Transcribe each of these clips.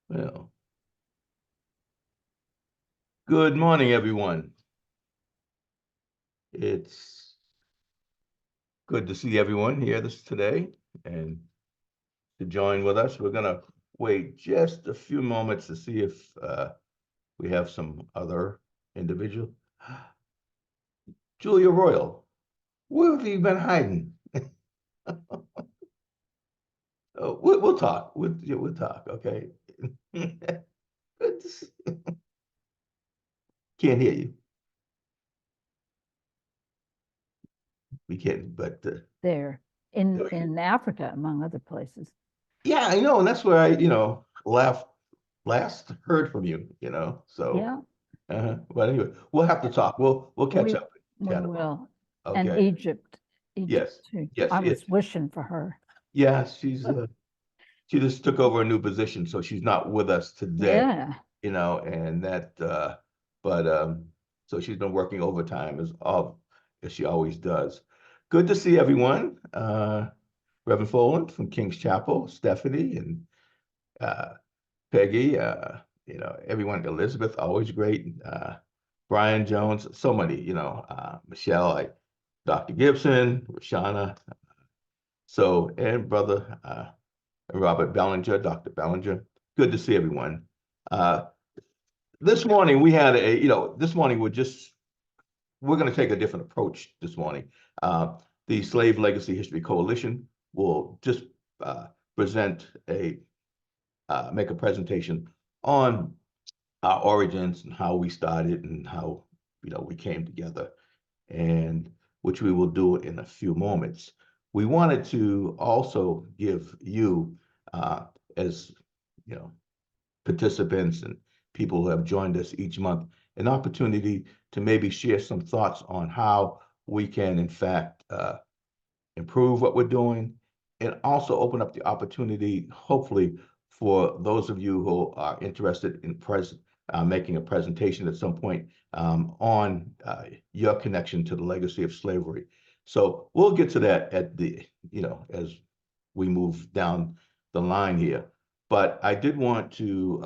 Well, good morning, everyone. It's good to see everyone here today and to join with us. We're going to wait just a few moments to see if we have some other individual. Julia Royal, where have you been hiding? We'll talk. We'll talk. Okay. Can't hear you. We can't. But there in Africa, among other places. yeah, I know, and that's where I last heard from you. So yeah. But anyway, we'll have to talk. We'll catch up. We will. Okay. And Egypt Yes. too. Yes. I was wishing for her. Yeah, she just took over a new position, so she's not with us today. Yeah. And that so she's been working overtime as she always does. Good to see everyone. Reverend Foland from King's Chapel, Stephanie and Peggy, everyone, Elizabeth, always great. Brian Jones, so many, Michelle, Dr. Gibson, Rashana, and brother Robert Bellinger, Dr. Bellinger. Good to see everyone. This morning we had this morning we're going to take a different approach this morning. The Slave Legacy History Coalition will just make a presentation on our origins and how we started and how we came together, and which we will do in a few moments. We wanted to also give you, as participants and people who have joined us each month, an opportunity to maybe share some thoughts on how we can, in fact, improve what we're doing, and also open up the opportunity, hopefully, for those of you who are interested in making a presentation at some point on your connection to the legacy of slavery. So we'll get to that at as we move down the line here. But I did want to,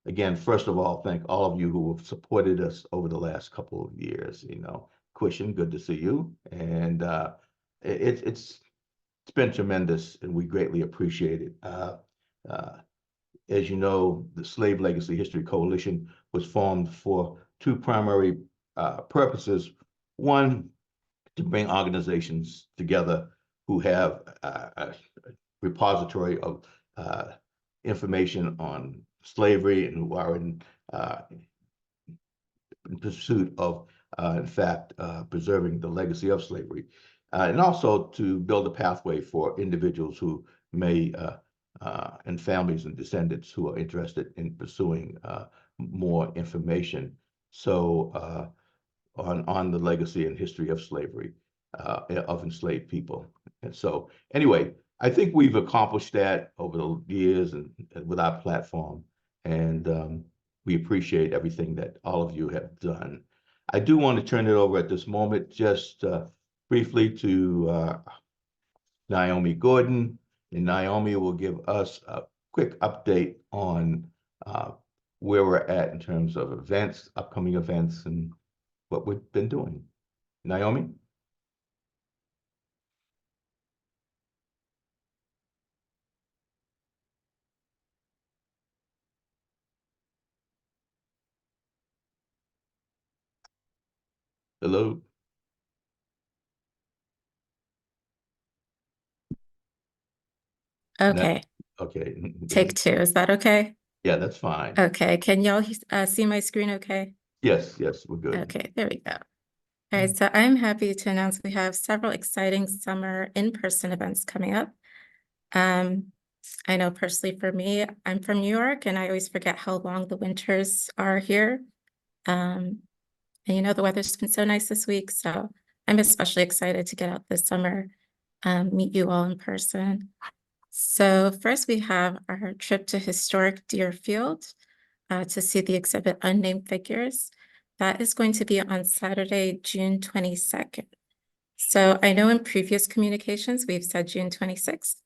again, first of all, thank all of you who have supported us over the last couple of years. Quishan, good to see you. And it's been tremendous, and we greatly appreciate it. As you know, the Slave Legacy History Coalition was formed for two primary purposes. One, to bring organizations together who have a repository of information on slavery and who are in pursuit of, in fact, preserving the legacy of slavery, and also to build a pathway for individuals who may, and families and descendants who are interested in pursuing more information. So on the legacy and history of slavery, of enslaved people. And so anyway, I think we've accomplished that over the years and with our platform. And we appreciate everything that all of you have done. I do want to turn it over at this moment just briefly to Naomi Gordon. And Naomi will give us a quick update on where we're at in terms of events, upcoming events, and what we've been doing. Naomi? Hello? Okay. Okay. Take two. Is that okay? Yeah, that's fine. Okay. Can y'all see my screen okay? Yes, we're good. Okay, there we go. All right, so I'm happy to announce we have several exciting summer in-person events coming up. I know personally for me, I'm from New York and I always forget how long the winters are here. And the weather's been so nice this week, so I'm especially excited to get out this summer, meet you all in person. So first we have our trip to historic Deerfield to see the exhibit Unnamed Figures. that is going to be on Saturday, June 22nd. So I know in previous communications, we've said June 26th.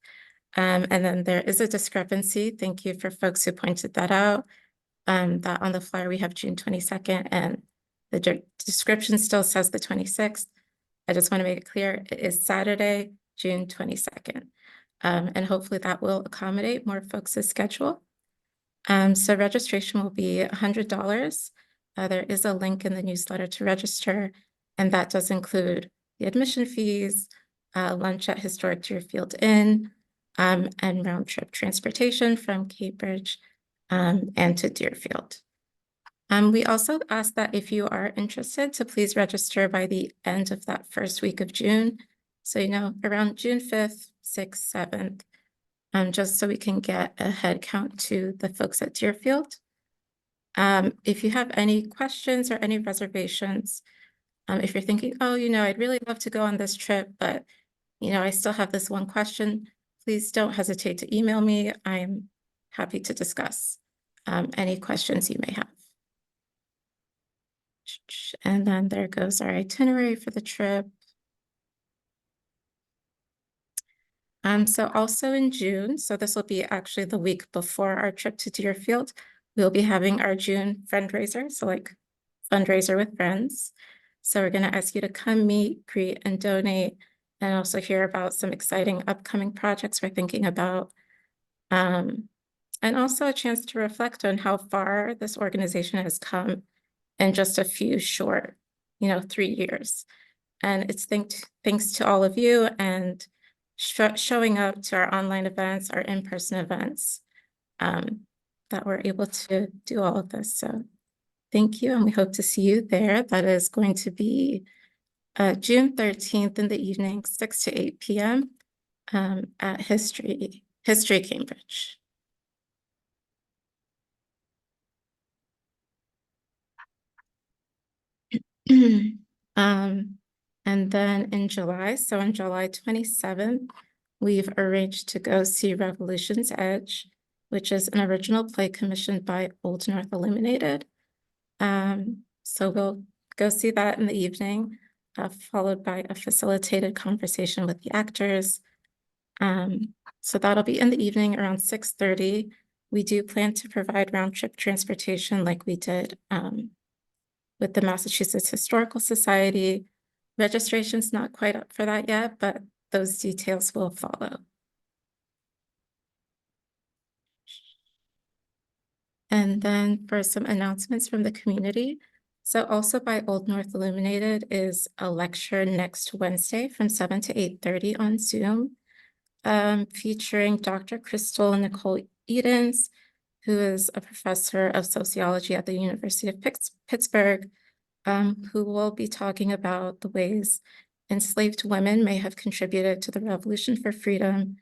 And then there is a discrepancy. Thank you for folks who pointed that out. That on the flyer, we have June 22nd and the description still says the 26th. I just want to make it clear, it is Saturday, June 22nd. And hopefully that will accommodate more folks' schedule. So registration will be $100. There is a link in the newsletter to register, and that does include the admission fees, lunch at Historic Deerfield Inn, and round trip transportation from Cambridge and to Deerfield. We also ask that if you are interested to please register by the end of that first week of June. So, around June 5th, 6th, 7th, just so we can get a head count to the folks at Deerfield. If you have any questions or any reservations, if you're thinking, oh, I'd really love to go on this trip, but, I still have this one question, please don't hesitate to email me. I'm happy to discuss any questions you may have. And then there goes our itinerary for the trip. So also in June, so this will be actually the week before our trip to Deerfield, we'll be having our June fundraiser, so like fundraiser with friends. So we're going to ask you to come meet, greet, and donate, and also hear about some exciting upcoming projects we're thinking about. And also a chance to reflect on how far this organization has come in just a few short, 3 years. And it's thanks to all of you and showing up to our online events, our in-person events, that we're able to do all of this. So thank you, and we hope to see you there. That is going to be June 13th in the evening, 6 to 8 p.m. At History Cambridge. And then in July, so on July 27th, we've arranged to go see Revolution's Edge, which is an original play commissioned by Old North Illuminated. So we'll go see that in the evening, followed by a facilitated conversation with the actors. So that'll be in the evening around 6:30. We do plan to provide round trip transportation like we did with the Massachusetts Historical Society. Registration's not quite up for that yet, but those details will follow. And then for some announcements from the community. So also by Old North Illuminated is a lecture next Wednesday from 7 to 8:30 on Zoom, featuring Dr. Crystal Nicole Edens, who is a professor of sociology at the University of Pittsburgh, who will be talking about the ways enslaved women may have contributed to the revolution for freedom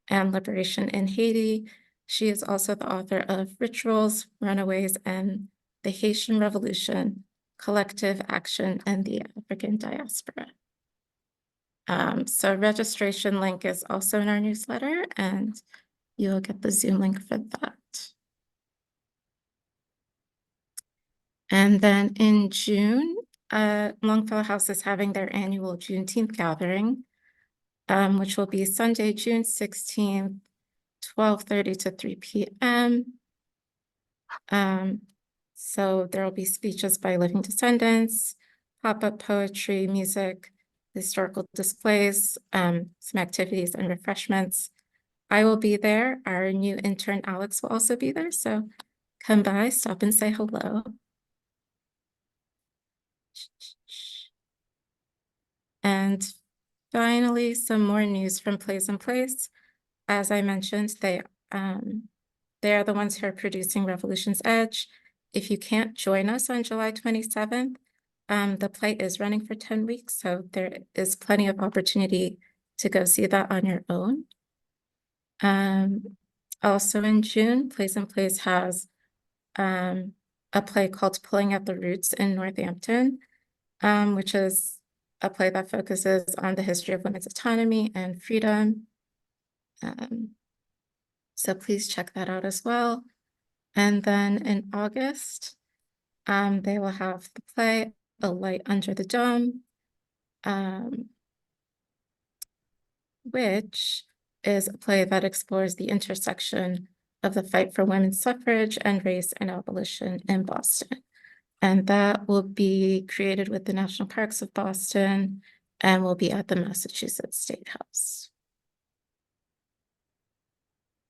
and liberation in Haiti. She is also the author of Rituals, Runaways, and the Haitian Revolution, Collective Action, and the African Diaspora. So registration link is also in our newsletter, and you'll get the Zoom link for that. And then in June, Longfellow House is having their annual Juneteenth gathering, which will be Sunday, June 16th, 12:30 to 3 p.m. So there will be speeches by living descendants, pop-up poetry, music, historical displays, some activities and refreshments. I will be there. Our new intern, Alex, will also be there. So come by, stop and say hello. And finally, some more news from Plays and Place. As I mentioned, they are the ones who are producing Revolution's Edge. If you can't join us on July 27th, the play is running for 10 weeks, so there is plenty of opportunity to go see that on your own. Also in June, Plays and Plays has a play called Pulling at the Roots in Northampton, which is a play that focuses on the history of women's autonomy and freedom. So please check that out as well. And then in August, They will have the play A Light Under the Dome, which is a play that explores the intersection of the fight for women's suffrage and race and abolition in Boston. And that will be created with the National Parks of Boston and will be at the Massachusetts State House.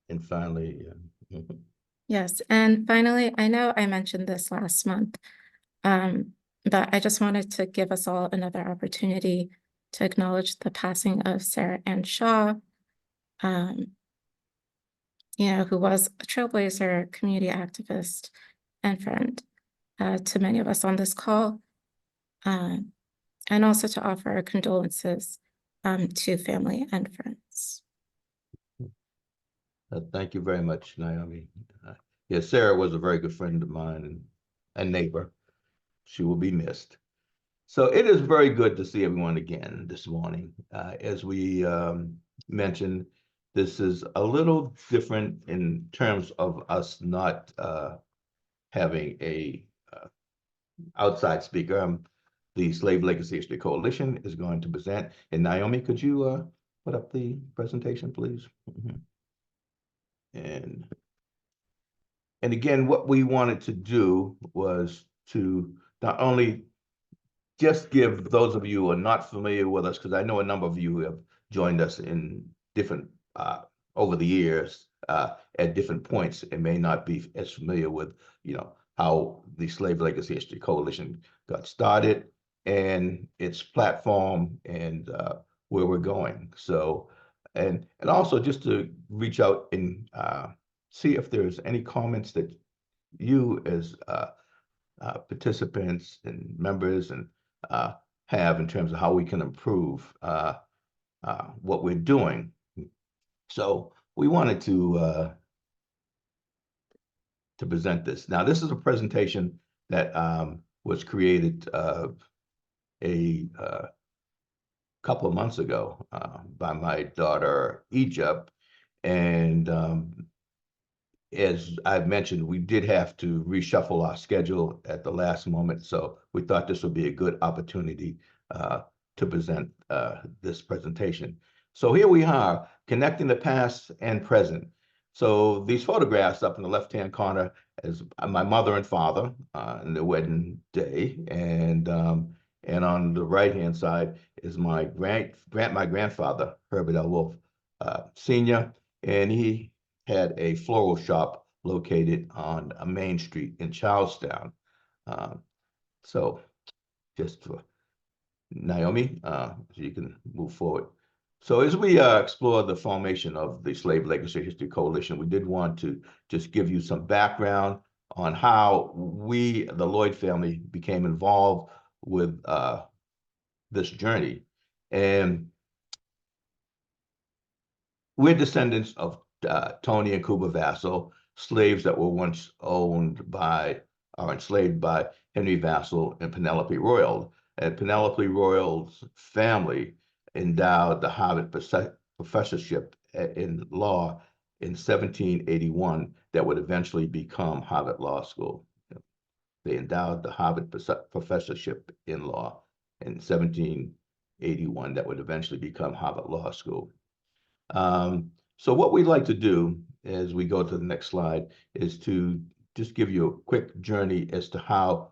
And finally, Yes, and finally, I know I mentioned this last month, but I just wanted to give us all another opportunity to acknowledge the passing of Sarah Ann Shaw, who was a trailblazer, community activist, and friend to many of us on this call, and also to offer our condolences to family and friends. thank you very much, Naomi. Yes, Sarah was a very good friend of mine and a neighbor. She will be missed. So it is very good to see everyone again this morning. As we mentioned, this is a little different in terms of us not having a outside speaker. The Slave Legacy History Coalition is going to present. And Naomi, could you put up the presentation, please? And again, what we wanted to do was to not only just give those of you who are not familiar with us, because I know a number of you have joined us in different over the years at different points and may not be as familiar with how the Slave Legacy History Coalition got started and its platform and where we're going. So and also just to reach out and see if there's any comments that you as participants and members and have in terms of how we can improve what we're doing. So we wanted to present this. Now, this is a presentation that was created a couple of months ago by my daughter, Egypt. And as I've mentioned, we did have to reshuffle our schedule at the last moment. So we thought this would be a good opportunity to present this presentation. So here we are, connecting the past and present. So these photographs up in the left-hand corner is my mother and father in their wedding day. And on the right-hand side is my grandfather, Herbert L. Wolf Sr., and he had a floral shop located on a main street in Charlestown. So just for Naomi, so you can move forward. So as we explore the formation of the Slave Legacy History Coalition, we did want to just give you some background on how we, the Lloyd family, became involved with this journey. And we're descendants of Tony and Cuba Vassell, slaves that were once owned by or enslaved by Henry Vassell and Penelope Royal. And Penelope Royal's family endowed the Harvard professorship in law in 1781 that would eventually become Harvard Law School. They endowed the Harvard professorship in law in 1781 that would eventually become Harvard Law School. So what we'd like to do as we go to the next slide is to just give you a quick journey as to how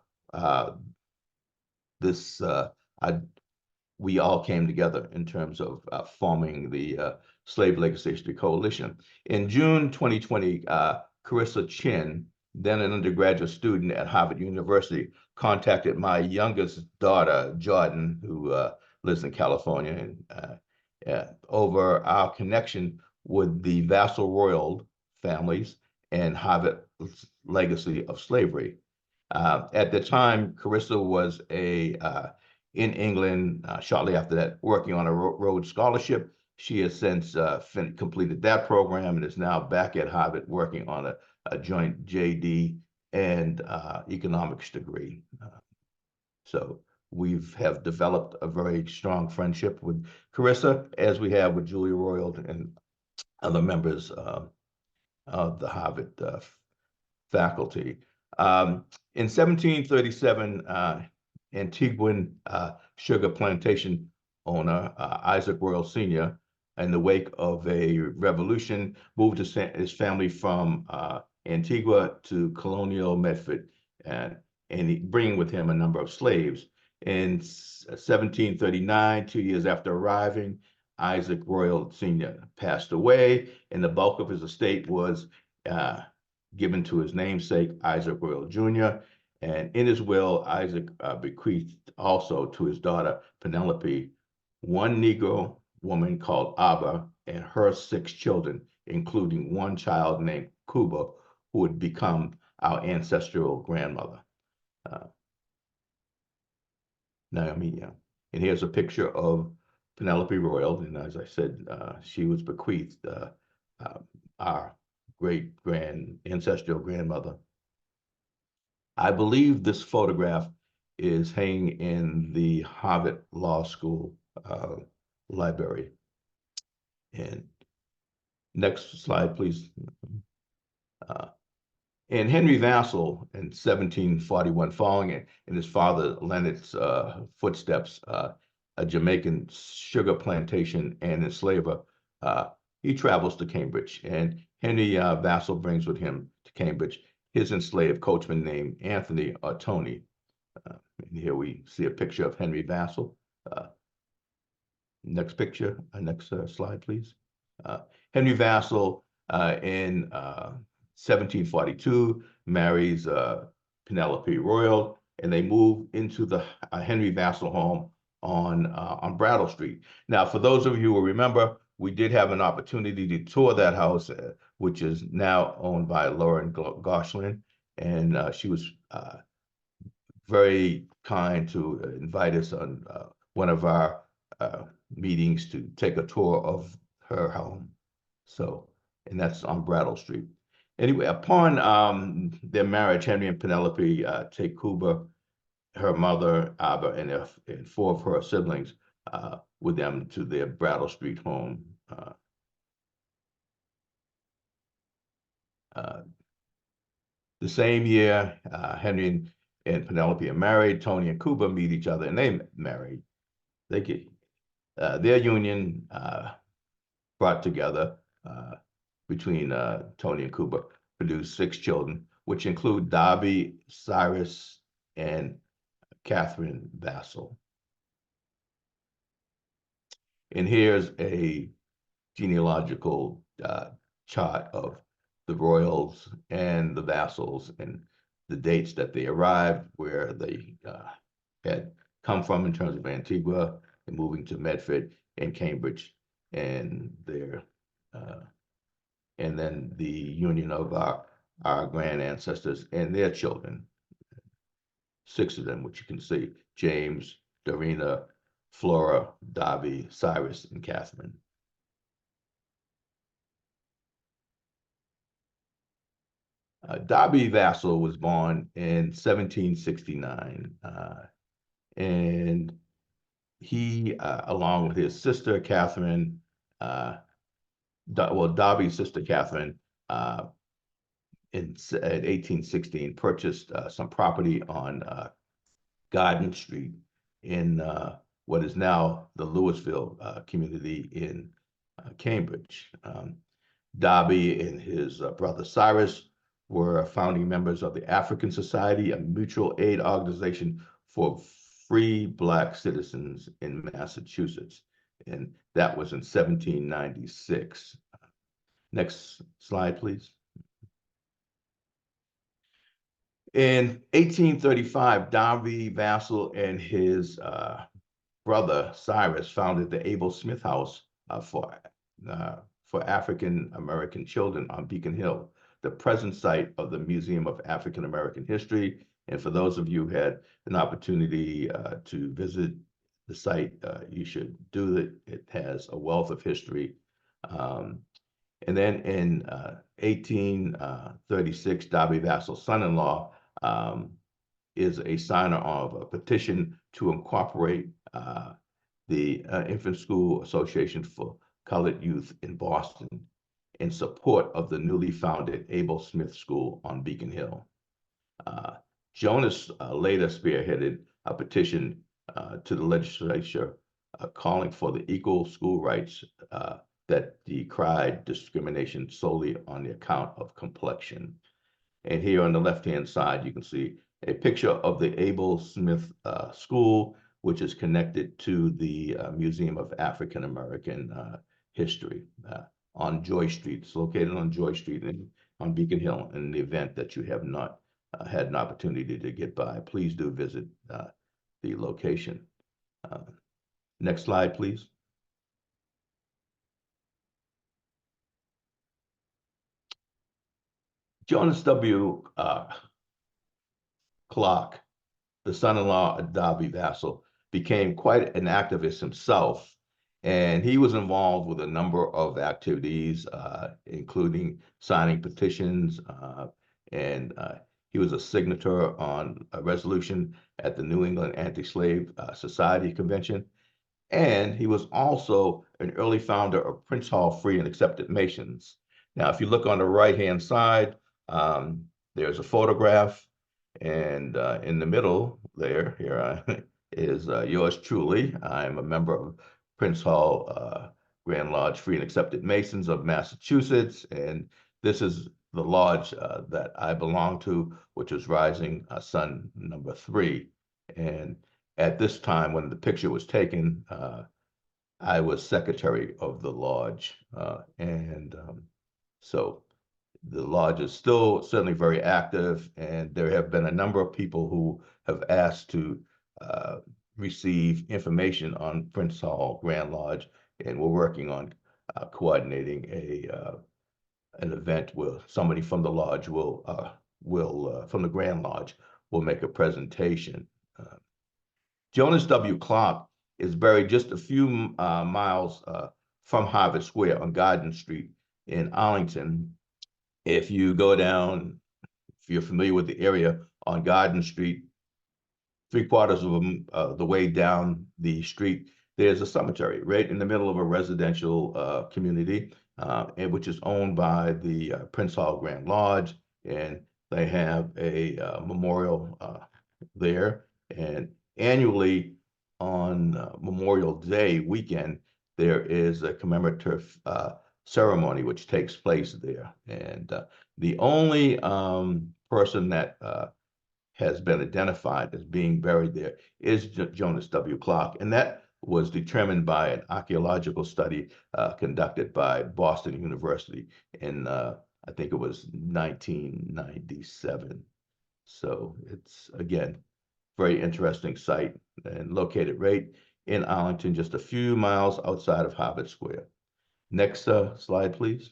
we all came together in terms of forming the Slave Legacy History Coalition. In June 2020, Carissa Chin, then an undergraduate student at Harvard University, contacted my youngest daughter, Jordan, who lives in California, and over our connection with the Vassall Royal families and Harvard's legacy of slavery. At the time, Carissa was in England shortly after that, working on a Rhodes Scholarship. She has since completed that program and is now back at Harvard working on a joint JD and economics degree. So we have developed a very strong friendship with Carissa, as we have with Julia Royal and other members of the Harvard faculty. In 1737, Antiguan sugar plantation owner Isaac Royal Sr., in the wake of a revolution, moved his family from Antigua to colonial Medford, and bringing with him a number of slaves. In 1739, 2 years after arriving, Isaac Royal Sr. passed away, and the bulk of his estate was given to his namesake, Isaac Royal Jr. And in his will, Isaac bequeathed also to his daughter, Penelope, one Negro woman called Abba and her 6 children, including one child named Cuba, who would become our ancestral grandmother. Naomi, yeah. And here's a picture of Penelope Royal, and as I said, she was bequeathed our ancestral grandmother. I believe this photograph is hanging in the Harvard Law School library. And next slide, please. And Henry Vassall in 1741, following in his father Leonard's footsteps, a Jamaican sugar plantation and enslaver, he travels to Cambridge, and Henry Vassall brings with him to Cambridge his enslaved coachman named Anthony or Tony. And here we see a picture of Henry Vassall. Next picture, next slide, please. Henry Vassall in 1742 marries Penelope Royal, and they move into the Henry Vassall home on Brattle Street. Now, for those of you who remember, we did have an opportunity to tour that house, which is now owned by Lauren Goshlin, and she was very kind to invite us on one of our meetings to take a tour of her home. So, and that's on Brattle Street. Anyway, upon their marriage, Henry and Penelope take Cuba, her mother, Abba, and 4 of her siblings with them to their Brattle Street home. The same year, Henry and Penelope are married. Tony and Cuba meet each other, and they marry. They get their union brought together between Tony and Cuba produced 6 children, which include Darby, Cyrus, and Catherine Vassall. And here's a genealogical chart of the Royals and the Vassalls and the dates that they arrived, where they had come from in terms of Antigua and moving to Medford and Cambridge, and their and then the union of our grand ancestors and their children, 6 of them, which you can see: James, Dorina, Flora, Darby, Cyrus, and Catherine. Darby Vassall was born in 1769, and he, along with his sister Catherine, Darby's sister Catherine, in 1816 purchased some property on Garden Street in what is now the Louisville community in Cambridge. Darby and his brother Cyrus were founding members of the African Society, a mutual aid organization for free Black citizens in Massachusetts, and that was in 1796. Next slide, please. In 1835, Darby Vassall and his brother Cyrus founded the Abel Smith House for African American children on Beacon Hill, the present site of the Museum of African American History. And for those of you who had an opportunity to visit the site, you should do it. It has a wealth of history. And then in 1836, Darby Vassall's son-in-law is a signer of a petition to incorporate the Infant School Association for Colored Youth in Boston in support of the newly founded Abel Smith School on Beacon Hill. Jonas later spearheaded a petition to the legislature calling for the equal school rights that decried discrimination solely on the account of complexion. And here on the left-hand side, you can see a picture of the Abel Smith School, which is connected to the Museum of African American History on Joy Street. It's located on Joy Street on Beacon Hill. In the event that you have not had an opportunity to get by, please do visit the location. Next slide, please. Jonas W. Clark, the son-in-law of Darby Vassell, became quite an activist himself, and he was involved with a number of activities, including signing petitions, and he was a signator on a resolution at the New England Anti-Slave Society Convention, and he was also an early founder of Prince Hall Free and Accepted Masons. Now, if you look on the right-hand side, there's a photograph, and in the middle there, is yours truly. I'm a member of Prince Hall Grand Lodge Free and Accepted Masons of Massachusetts, and this is the lodge that I belong to, which is Rising Sun number 3. And at this time, when the picture was taken, I was secretary of the lodge, so the lodge is still certainly very active, and there have been a number of people who have asked to receive information on Prince Hall Grand Lodge, and we're working on coordinating an event where somebody from the lodge will from the Grand Lodge will make a presentation. Jonas W. Clark is buried just a few miles from Harvard Square on Garden Street in Arlington. If you go down, if you're familiar with the area on Garden Street, 3/4 of the way down the street, there's a cemetery right in the middle of a residential community, and which is owned by the Prince Hall Grand Lodge, and they have a memorial there. And annually on Memorial Day weekend, there is a commemorative ceremony which takes place there. And the only person that has been identified as being buried there is Jonas W. Clark, and that was determined by an archaeological study conducted by Boston University in, I think it was 1997. So it's, again, very interesting site and located right in Arlington, just a few miles outside of Harvard Square. Next slide, please.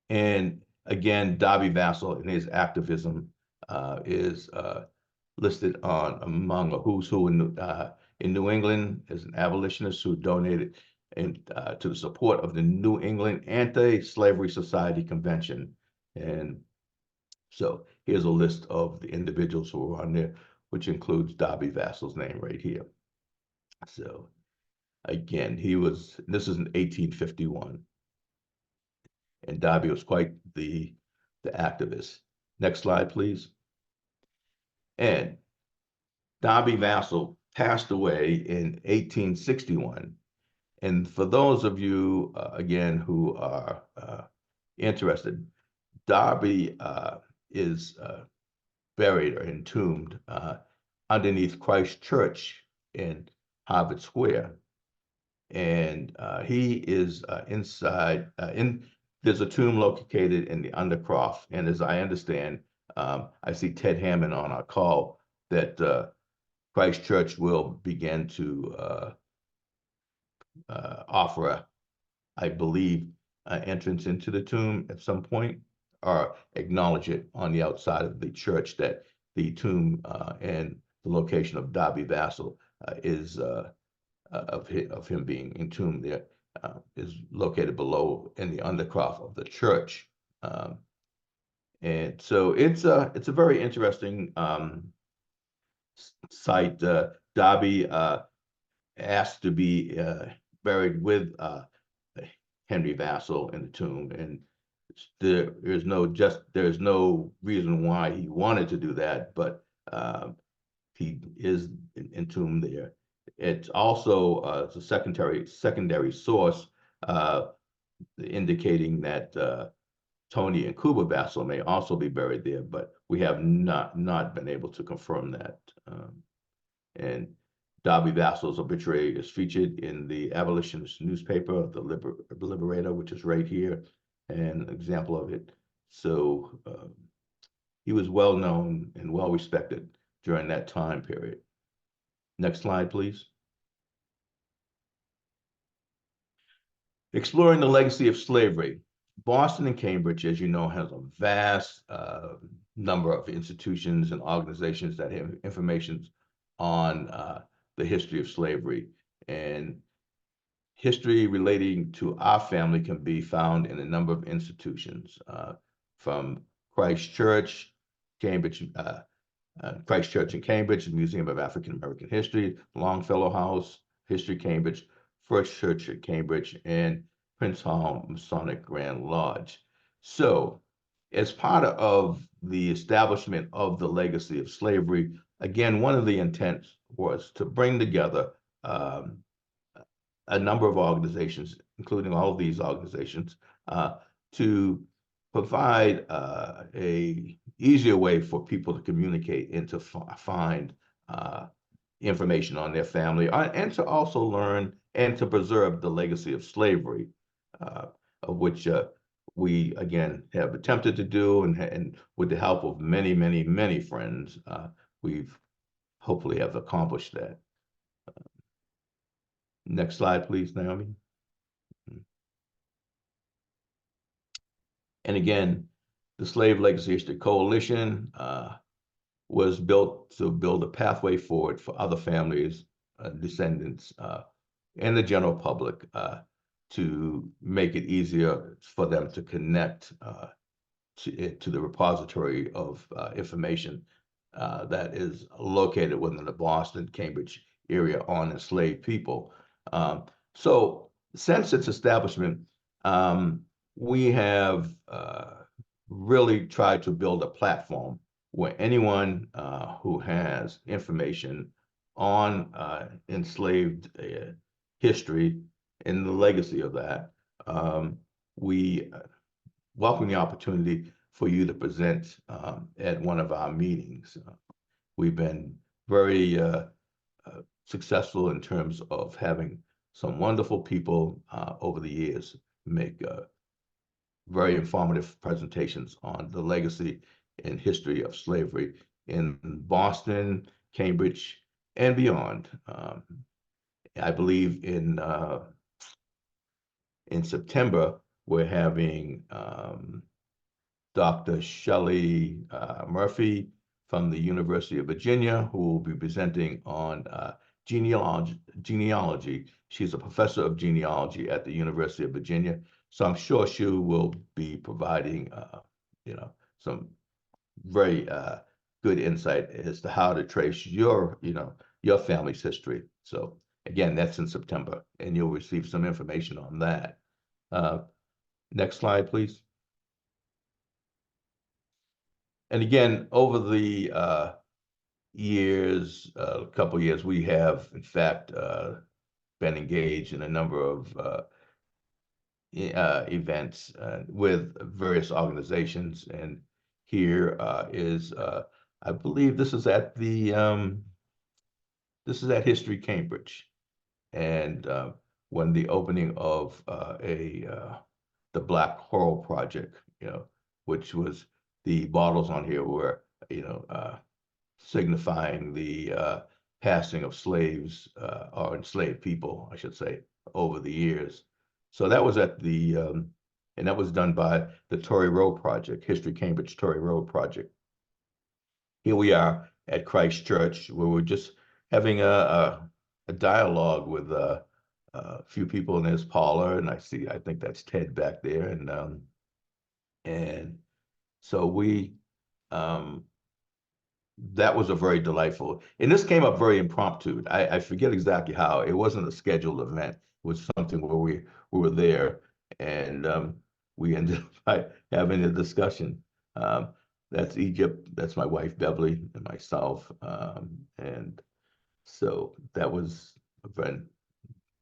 And again, Darby Vassell and his activism is listed on among a who's who in New England as an abolitionist who donated to the support of the New England Anti-Slavery Society Convention. And so here's a list of the individuals who were on there, which includes Darby Vassell's name right here. So again, this is in 1851. And Darby was quite the activist. Next slide, please. And Darby Vassell passed away in 1861. And for those of you, again, who are interested, Darby is buried or entombed underneath Christ Church in Harvard Square. And he is inside, there's a tomb located in the Undercroft. And as I understand, I see Ted Hammond on our call, that Christ Church will begin to offer, I believe, entrance into the tomb at some point, or acknowledge it on the outside of the church that the tomb and the location of Darby Vassell is of him being entombed there is located below in the Undercroft of the church. And so it's a very interesting site. Darby asked to be buried with Henry Vassell in the tomb, and there's no reason why he wanted to do that, but he is entombed there. It's also it's a secondary source indicating that Tony and Cuba Vassal may also be buried there, but we have not been able to confirm that. And Darby Vassal's obituary is featured in the abolitionist newspaper, the Liberator, which is right here, an example of it. So he was well known and well respected during that time period. Next slide, please. Exploring the legacy of slavery. Boston and Cambridge, as you know, has a vast number of institutions and organizations that have information on the history of slavery. And history relating to our family can be found in a number of institutions, from Christ Church, Cambridge, Christ Church in Cambridge, Museum of African American History, Longfellow House, History Cambridge, First Church at Cambridge, and Prince Hall Masonic Grand Lodge. So, as part of the establishment of the legacy of slavery, again, one of the intents was to bring together a number of organizations, including all of these organizations, to provide a easier way for people to communicate and to find information on their family, and to also learn and to preserve the legacy of slavery, of which we again have attempted to do, and with the help of many friends, we've hopefully have accomplished that. Next slide, please, Naomi. And again, the Slave Legacy History Coalition was built to build a pathway forward for other families, descendants, and the general public to make it easier for them to connect to the repository of information that is located within the Boston, Cambridge area on enslaved people. So since its establishment, we have really tried to build a platform where anyone who has information on enslaved history and the legacy of that, we welcome the opportunity for you to present at one of our meetings. We've been very successful in terms of having some wonderful people over the years make very informative presentations on the legacy and history of slavery in Boston, Cambridge, and beyond. I believe in September, we're having Dr. Shelley Murphy from the University of Virginia, who will be presenting on genealogy. She's a professor of genealogy at the University of Virginia. So I'm sure she will be providing, some very good insight as to how to trace your family's history. So again, that's in September, and you'll receive some information on that. Next slide, please. And again, over the years, a couple of years, we have, in fact, been engaged in a number of events with various organizations. And here is, I believe this is at the, this is at History Cambridge. And when the opening of the Black Coral Project, which was the bottles on here were, signifying the passing of slaves or enslaved people, I should say, over the years. So that was at the, and that was done by the Torrey Road Project, History Cambridge Torrey Road Project. Here we are at Christ Church, where we're just having a dialogue with a few people, and there's Paula, and I think that's Ted back there, and so we, that was a very delightful, and this came up very impromptu. I forget exactly how. It wasn't a scheduled event. It was something where we were there, and we ended up by having a discussion. That's Egypt. That's my wife Beverly and myself, and so that was very,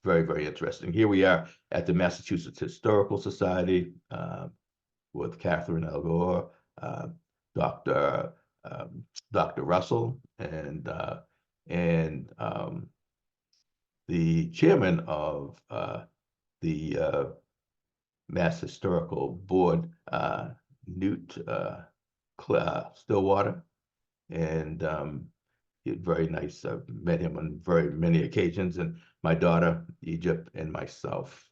very, very interesting. Here we are at the Massachusetts Historical Society with Catherine Algor, Dr. Dr. Russell, and the chairman of the Mass Historical Board, Newt Stillwater, and he's very nice. I've met him on very many occasions, and my daughter, Egypt, and myself.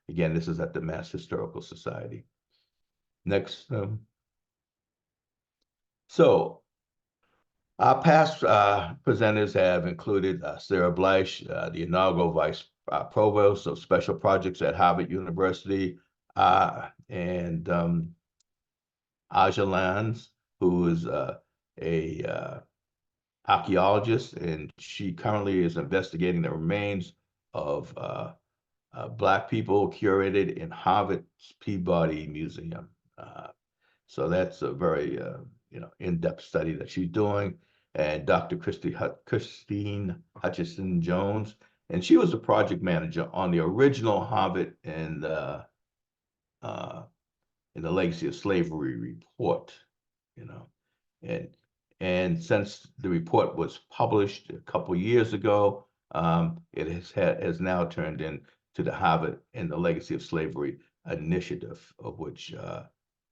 Again, this is at the Mass Historical Society. Next. So our past presenters have included Sarah Bleish, the inaugural Vice Provost of Special Projects at Harvard University, and Aja Lanz, who is a archaeologist, and she currently is investigating the remains of Black people curated in Harvard's Peabody Museum. So that's a very in-depth study that she's doing. And Dr. Christine Hutchison Jones, and she was the project manager on the original Harvard and the Legacy of Slavery report, and since the report was published a couple years ago, it has now turned into the Harvard and the Legacy of Slavery initiative, of which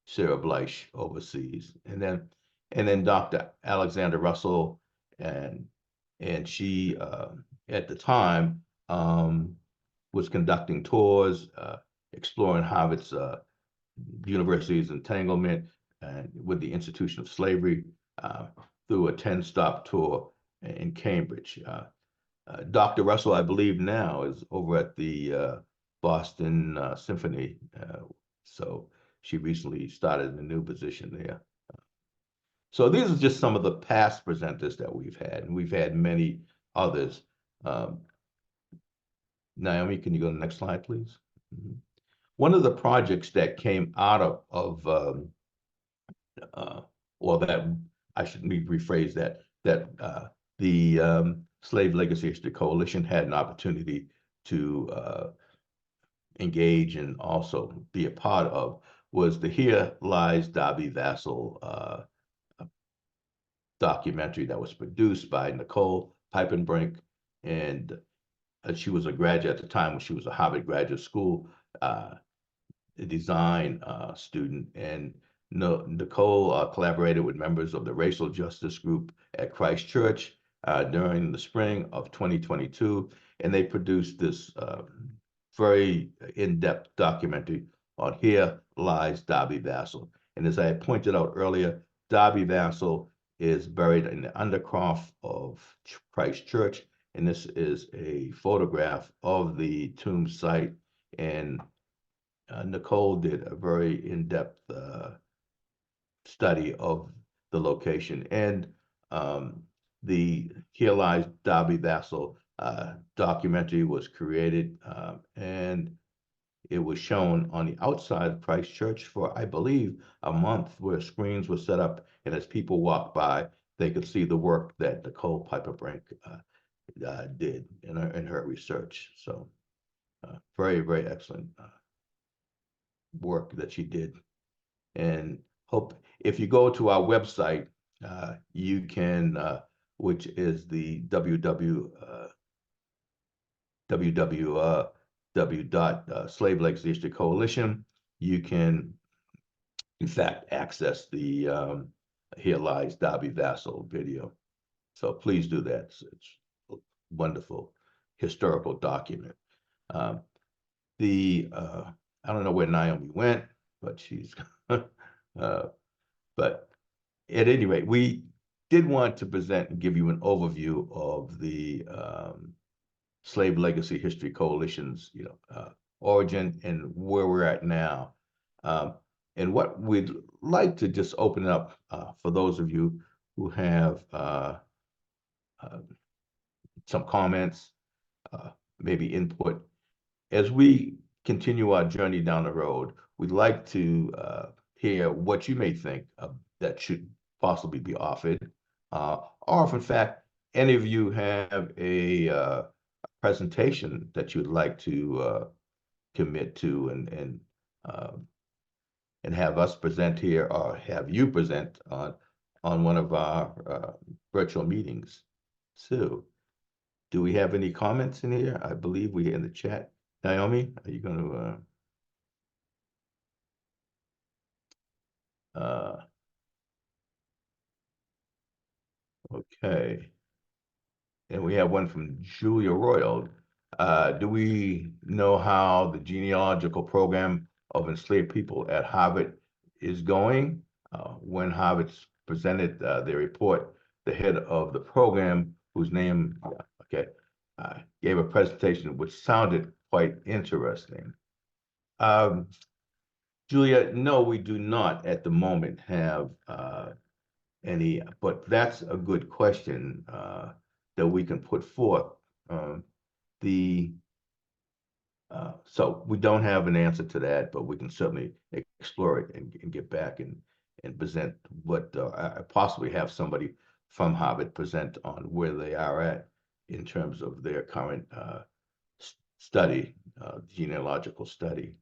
Sarah Bleish oversees, and then Dr. Alexander Russell, and she at the time was conducting tours, exploring Harvard's university's entanglement with the institution of slavery through a 10-stop tour in Cambridge. Dr. Russell, I believe now, is over at the Boston Symphony, so she recently started a new position there. So these are just some of the past presenters that we've had, and we've had many others. Naomi, can you go to the next slide, please? Mm-hmm. One of the projects that came out of or that I should rephrase that the Slave Legacy History Coalition had an opportunity to engage and also be a part of was the Here Lies Darby Vassal documentary that was produced by Nicole Pipenbrink, and she was a graduate at the time when she was a Harvard Graduate School design student, and Nicole collaborated with members of the Racial Justice Group at Christ Church during the spring of 2022, and they produced this very in-depth documentary on Here Lies Darby Vassal. And as I had pointed out earlier, Darby Vassal is buried in the undercroft of Christ Church, and this is a photograph of the tomb site. And Nicole did a very in-depth study of the location, and the Here Lies Darby Vassal documentary was created, and it was shown on the outside of Christ Church for, I believe, a month, where screens were set up, and as people walked by, they could see the work that Nicole Pipenbrink did in her research. So very, very excellent work that she did. And hope if you go to our website, you can, which is the www. Legacy History Coalition, you can in fact access the Here Lies Darby Vassal video. So please do that. It's a wonderful historical document. I don't know where Naomi went, but she's but at any rate, we did want to present and give you an overview of the Slave Legacy History Coalition's origin and where we're at now. And what we'd like to just open up for those of you who have some comments, maybe input. As we continue our journey down the road, we'd like to hear what you may think that should possibly be offered, or if in fact any of you have a presentation that you'd like to commit to and have us present here, or have you present on one of our virtual meetings. So, do we have any comments in here? I believe we in the chat. Naomi, are you going to? Okay. And we have one from Julia Royal. Do we know how the genealogical program of enslaved people at Harvard is going? When Harvard's presented their report, the head of the program, whose name, gave a presentation which sounded quite interesting. Julia, no, we do not at the moment have any, but that's a good question that we can put forth. So we don't have an answer to that, but we can certainly explore it and get back and present what possibly have somebody from Harvard present on where they are at in terms of their current study, genealogical study.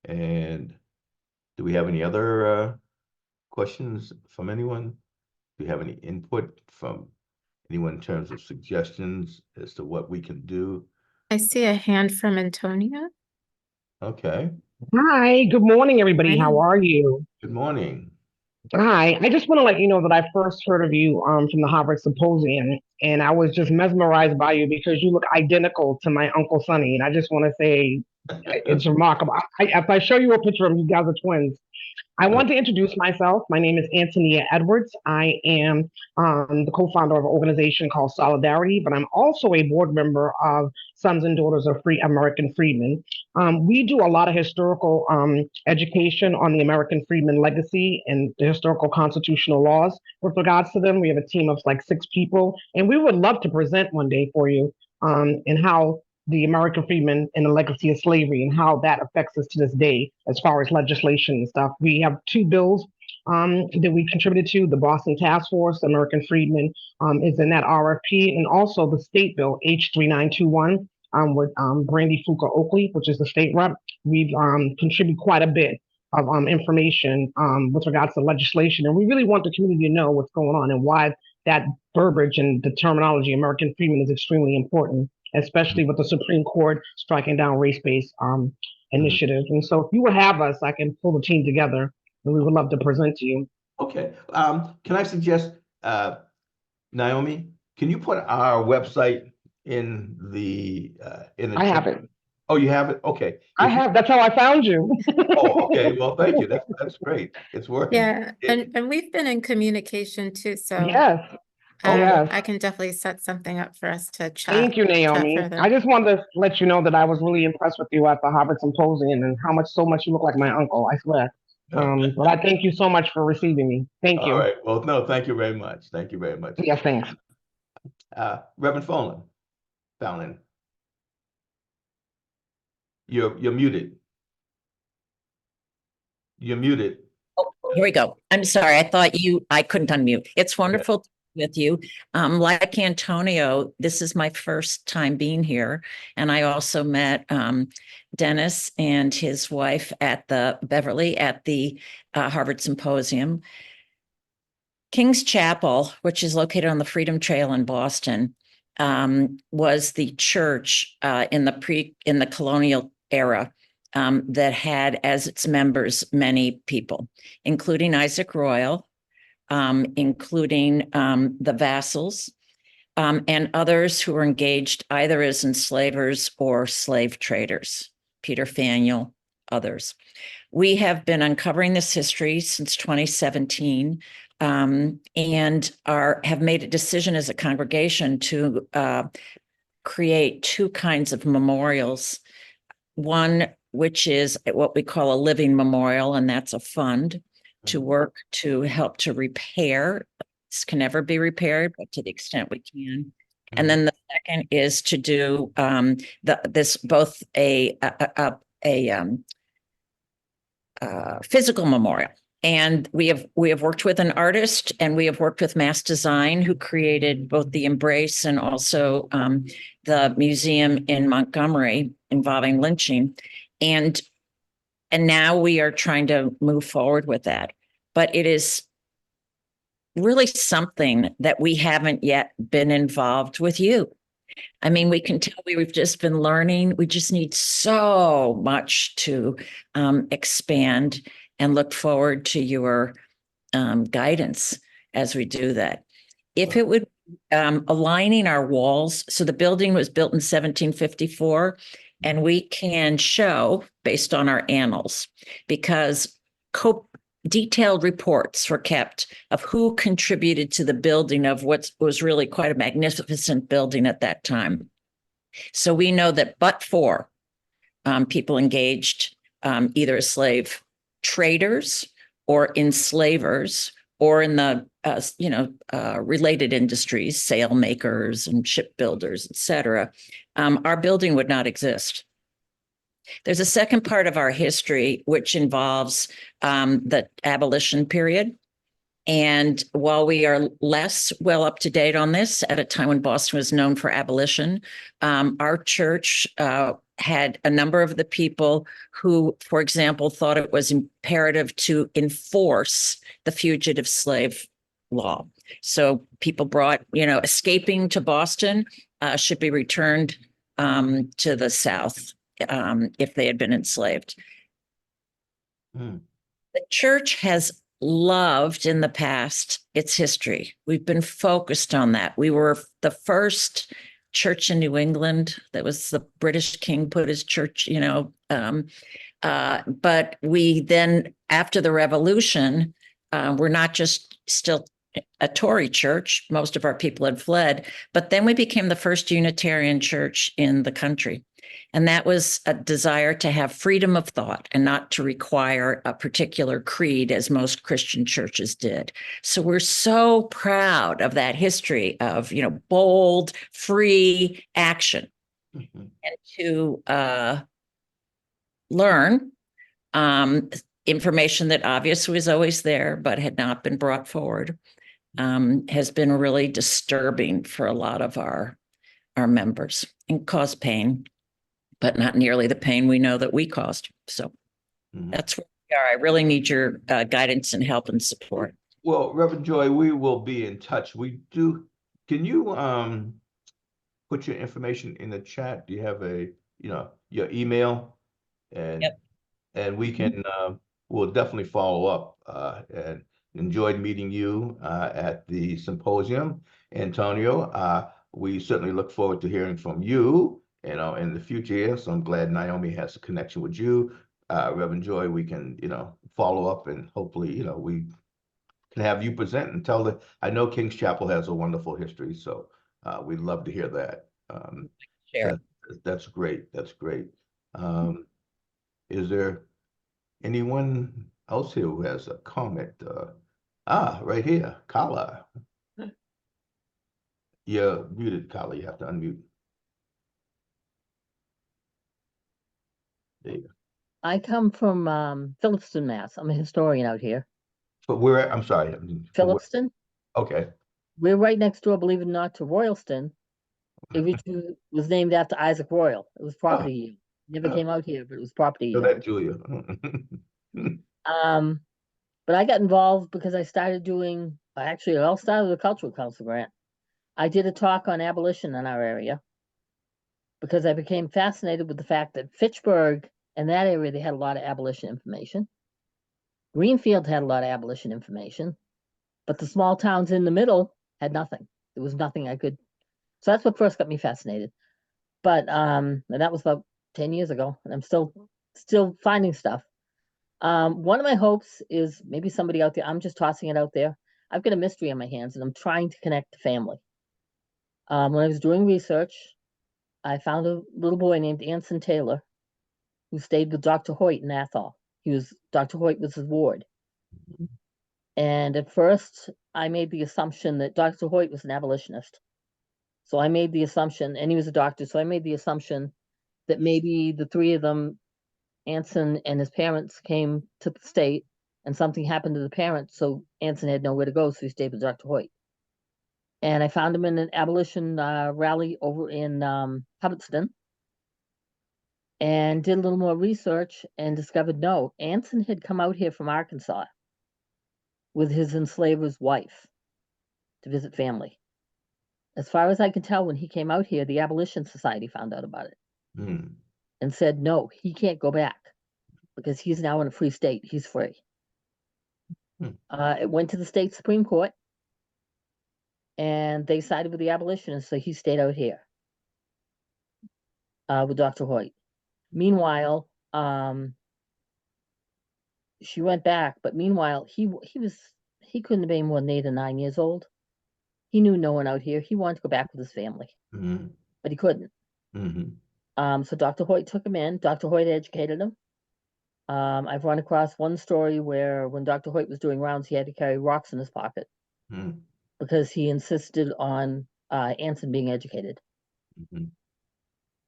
And do we have any other questions from anyone? Do you have any input from anyone in terms of suggestions as to what we can do? I see a hand from Antonia. Okay. Hi, good morning, everybody. How are you? Good morning. Hi, I just want to let you know that I first heard of you from the Harvard Symposium, and I was just mesmerized by you because you look identical to my Uncle Sonny. And I just want to say it's remarkable. If I show you a picture of them, you guys are twins. I want to introduce myself. My name is Antonia Edwards. I am the co-founder of an organization called Solidarity, but I'm also a board member of Sons and Daughters of Free American Freedmen. We do a lot of historical education on the American freedmen legacy and the historical constitutional laws with regards to them. We have a team of like 6 people, and we would love to present one day for you and how the American freedmen and the legacy of slavery and how that affects us to this day as far as legislation and stuff. We have 2 bills that we contributed to. The Boston Task Force, American Freedmen, is in that RFP, and also the state bill H3921 with Brandy Fuka Oakley, which is the state rep. We've contributed quite a bit of information with regards to legislation, and we really want the community to know what's going on and why that verbiage and the terminology American freedmen is extremely important, especially with the Supreme Court striking down race-based initiatives. And so if you would have us, I can pull the team together and we would love to present to you. Okay. Can I suggest, Naomi, can you put our website in the I have it. Oh, you have it? Okay. I have. That's how I found you. Oh, okay. Well, thank you. That's great. It's working. Yeah, and we've been in communication too, so Yes. Yes. I can definitely set something up for us to chat. Thank you, Naomi. further. I just wanted to let you know that I was really impressed with you at the Harvard Symposium and how so much you look like my uncle, I swear. But I thank you so much for receiving me. Thank you. All right. Well, no, thank you very much. Thank you very much. Yes, thanks. Reverend Fallon, you're muted. You're muted. Oh, here we go. I'm sorry. I couldn't unmute. It's wonderful to be with you. Like Antonio, this is my first time being here. And I also met Dennis and his wife at the Beverly at the Harvard Symposium. King's Chapel, which is located on the Freedom Trail in Boston, was the church in the colonial era that had as its members many people, including Isaac Royal, including the vassals, and others who were engaged either as enslavers or slave traders, Peter Faneuil, others. We have been uncovering this history since 2017 and have made a decision as a congregation to create 2 kinds of memorials. One, which is what we call a living memorial, and that's a fund to work to help to repair. This can never be repaired, but to the extent we can. And then the second is to do both a physical memorial. And we have worked with an artist, and we have worked with Mass Design, who created both the Embrace and also the museum in Montgomery involving lynching. And now we are trying to move forward with that. But it is really something that we haven't yet been involved with you. I mean, we can tell we've just been learning. We just need so much to expand, and look forward to your guidance as we do that. If it would aligning our walls, so the building was built in 1754, and we can show based on our annals, because detailed reports were kept of who contributed to the building of what was really quite a magnificent building at that time. So we know that but for people engaged either as slave traders or enslavers, or in the related industries, sail makers and shipbuilders, et cetera, our building would not exist. There's a second part of our history which involves the abolition period. And while we are less well up to date on this, at a time when Boston was known for abolition, our church had a number of the people who, for example, thought it was imperative to enforce the fugitive slave law. So people brought, escaping to Boston should be returned to the South if they had been enslaved. The church has loved in the past its history. We've been focused on that. We were the first church in New England. That was the British king put his church, but we then, after the revolution, we're not just still a Tory church. Most of our people had fled, but then we became the first Unitarian church in the country. And that was a desire to have freedom of thought and not to require a particular creed, as most Christian churches did. So we're so proud of that history of, bold, free action, and to learn information that obviously was always there, but had not been brought forward, has been really disturbing for a lot of our members and caused pain, but not nearly the pain we know that we caused. So that's where we are. I really need your guidance and help and support. Well, Reverend Joy, we will be in touch. Can you put your information in the chat? Do you have your email? And Yep. And we can, we'll definitely follow up, and enjoyed meeting you at the symposium, Antonio. We certainly look forward to hearing from you, in the future years. So I'm glad Naomi has a connection with you. Reverend Joy, we can, follow up, and hopefully, we can have you present and tell I know King's Chapel has a wonderful history, so we'd love to hear that. Sure. That's great. That's great. Is there anyone else here who has a comment? Right here, Kala. You're muted, Kala. You have to unmute. There you go. I come from Phillipston, Mass. I'm a historian out here. But where, I'm sorry. Phillipston. Okay. We're right next door, believe it or not, to Royalston, which was named after Isaac Royal. It was property. Never came out here, but it was property. So that, Julia. But I got involved because I started doing, actually, it all started with a cultural council grant. I did a talk on abolition in our area because I became fascinated with the fact that Fitchburg and that area, they had a lot of abolition information. Greenfield had a lot of abolition information, but the small towns in the middle had nothing. There was nothing I could. So that's what first got me fascinated. But and that was about 10 years ago, and I'm still finding stuff. One of my hopes is maybe somebody out there, I'm just tossing it out there. I've got a mystery on my hands, and I'm trying to connect the family. When I was doing research, I found a little boy named Anson Taylor who stayed with Dr. Hoyt in Athol. Dr. Hoyt was his ward. And at first, I made the assumption that Dr. Hoyt was an abolitionist. So I made the assumption, and he was a doctor, so I made the assumption that maybe the three of them Anson and his parents came to the state, and something happened to the parents, so Anson had nowhere to go, so he stayed with Dr. Hoyt. And I found him in an abolition rally over in Hubbardston, and did a little more research and discovered no, Anson had come out here from Arkansas with his enslaver's wife to visit family. As far as I can tell, when he came out here, the Abolition Society found out about it and said, no, he can't go back because he's now in a free state. He's free. It went to the state Supreme Court, and they sided with the abolitionists, so he stayed out here with Dr. Hoyt. Meanwhile, she went back, but meanwhile, he couldn't have been more than 8 or 9 years old. He knew no one out here. He wanted to go back with his family, but he couldn't. So Dr. Hoyt took him in. Dr. Hoyt educated him. I've run across one story where when Dr. Hoyt was doing rounds, he had to carry rocks in his pocket because he insisted on Anson being educated.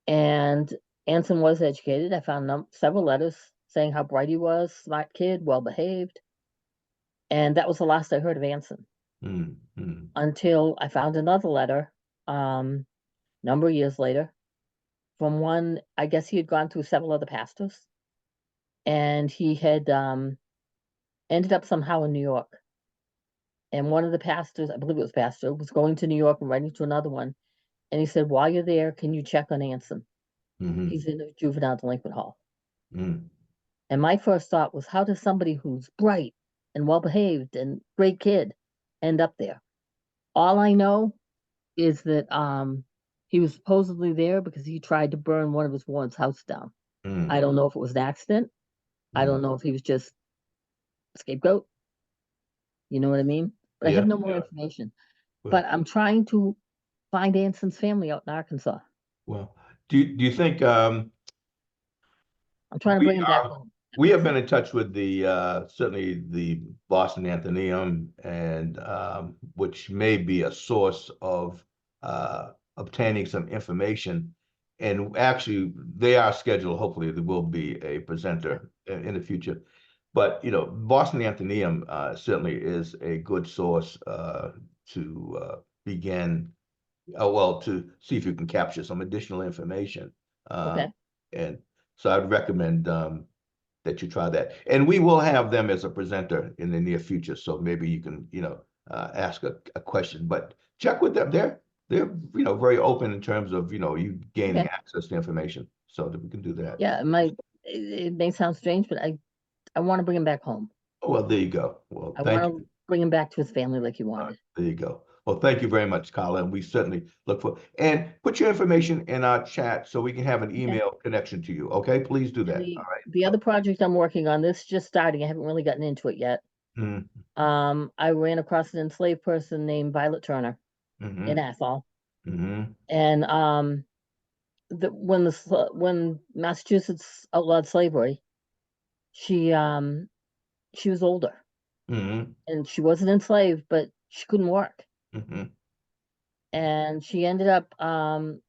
And Anson was educated. I found several letters saying how bright he was, smart kid, well behaved. And that was the last I heard of Anson until I found another letter number of years later from one, I guess he had gone through several other pastors, and he had ended up somehow in New York. And one of the pastors, I believe it was pastor, was going to New York and writing to another one. And he said, while you're there, can you check on Anson? He's in a juvenile delinquent hall. And my first thought was, how does somebody who's bright and well-behaved and great kid end up there? All I know is that he was supposedly there because he tried to burn one of his ward's house down. I don't know if it was an accident. I don't know if he was just a scapegoat. You know what I mean? But I have no more information. But I'm trying to find Anson's family out in Arkansas. Well, do you think I'm trying to bring him back home. we have been in touch with the certainly the Boston Athenaeum, and which may be a source of obtaining some information. And actually, they are scheduled. Hopefully, there will be a presenter in the future. But Boston Athenaeum certainly is a good source to begin. Well, to see if you can capture some additional information. Okay. And so I'd recommend that you try that. And we will have them as a presenter in the near future. So maybe you can, ask a question, but check with them. They're very open in terms of, you gaining access to information, so that we can do that. Yeah, it may sound strange, but I want to bring him back home. Oh, well, there you go. Well, I thank want you. to bring him back to his family like he wanted. There you go. Well, thank you very much, Carla. And we certainly look for, and put your information in our chat so we can have an email connection to you. Okay, please do that. All right. The other project I'm working on, this is just starting. I haven't really gotten into it yet. I ran across an enslaved person named Violet Turner in Athol. And when Massachusetts outlawed slavery, she was older. And she wasn't enslaved, but she couldn't work. And she ended up,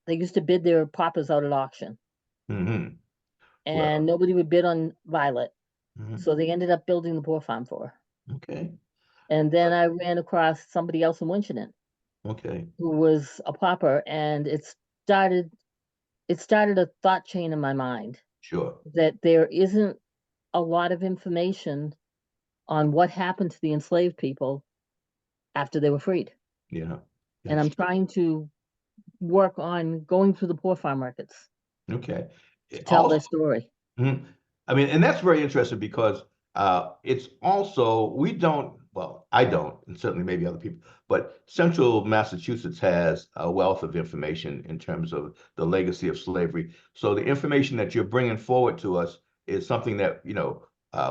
they used to bid their paupers out at auction. And nobody would bid on Violet. So they ended up building the poor farm for her. Okay. And then I ran across somebody else in Winchendon. Okay. Who was a pauper, and it started a thought chain in my mind. Sure. That there isn't a lot of information on what happened to the enslaved people after they were freed. Yeah. And I'm trying to work on going through the poor farm records. Okay. To tell their story. I mean, and that's very interesting because it's also, I don't, and certainly maybe other people, but Central Massachusetts has a wealth of information in terms of the legacy of slavery. So the information that you're bringing forward to us is something that,